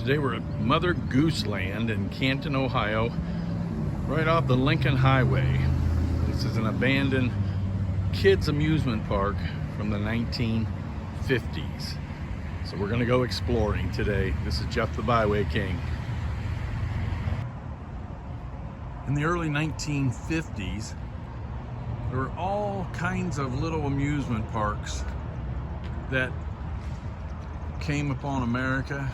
Today we're at Mother Goose Land in Canton, Ohio, right off the Lincoln Highway. This is an abandoned kids amusement park from the 1950s. So we're gonna go exploring today. This is Jeff the Byway King. In the early 1950s, there were all kinds of little amusement parks that came upon America,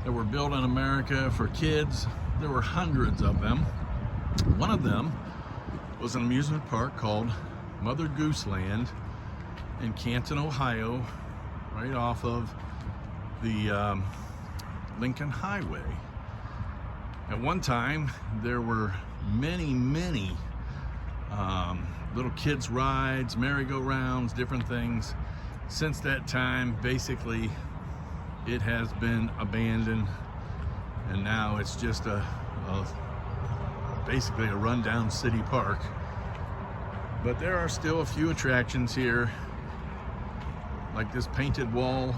that were built in America for kids. There were hundreds of them. One of them was an amusement park called Mother Goose Land in Canton, Ohio, right off of the Lincoln Highway. At one time, there were many little kids rides, merry-go-rounds, different things. Since that time, basically, it has been abandoned, and now it's just basically a rundown city park. But there are still a few attractions here, like this painted wall,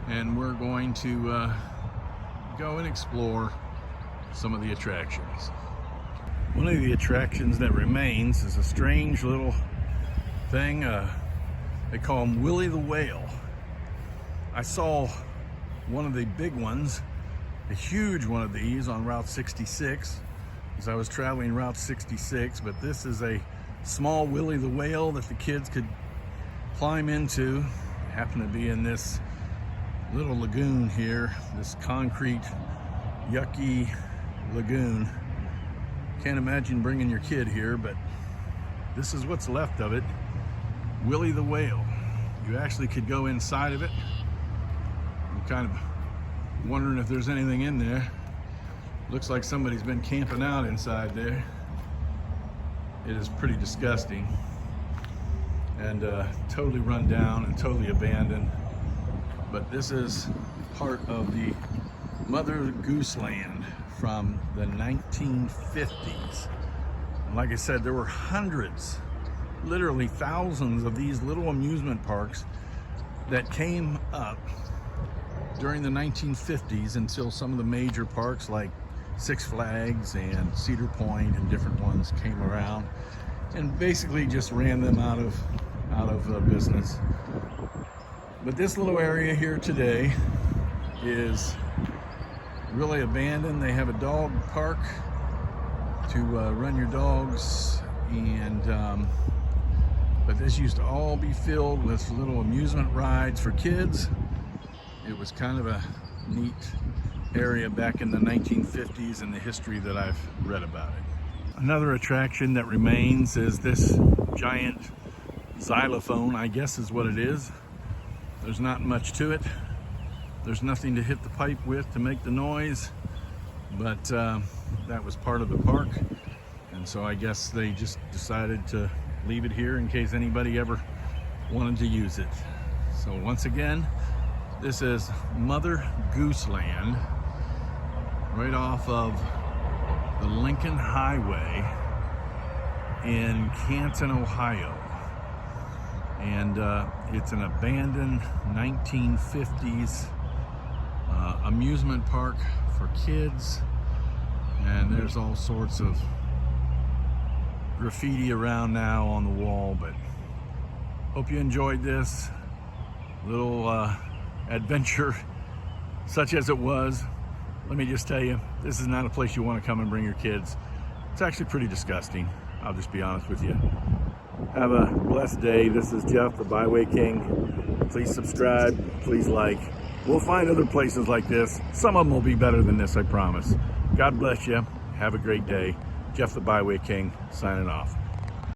and we're going to go and explore some of the attractions. One of the attractions that remains is a strange little thing. They call him Willie the Whale. I saw one of the big ones, a huge one of these, on Route 66 as I was traveling Route 66, but this is a small Willie the Whale that the kids could climb into. It happened to be in this little lagoon here, this concrete, yucky lagoon. Can't imagine bringing your kid here, but this is what's left of it. Willie the Whale. You actually could go inside of it. I'm kind of wondering if there's anything in there. Looks like somebody's been camping out inside there. It is pretty disgusting and totally run down and totally abandoned. But this is part of the Mother Goose Land from the 1950s. And like I said, there were hundreds, literally thousands of these little amusement parks that came up during the 1950s until some of the major parks like Six Flags and Cedar Point and different ones came around and basically just ran them out of business. But this little area here today is really abandoned. They have a dog park to run your dogs, and but this used to all be filled with little amusement rides for kids. It was kind of a neat area back in the 1950s and the history that I've read about it. Another attraction that remains is this giant xylophone, I guess is what it is. There's not much to it. There's nothing to hit the pipe with to make the noise, but that was part of the park, and so I guess they just decided to leave it here in case anybody ever wanted to use it. So once again, this is Mother Goose Land, right off of the Lincoln Highway in Canton, Ohio. And it's an abandoned 1950s amusement park for kids. And there's all sorts of graffiti around now on the wall, but hope you enjoyed this little adventure, such as it was. Let me just tell you, this is not a place you want to come and bring your kids. It's actually pretty disgusting. I'll just be honest with you. Have a blessed day. This is Jeff, the Byway King. Please subscribe, please like. We'll find other places like this. Some of them will be better than this, I promise. God bless you. Have a great day. Jeff, the Byway King, signing off.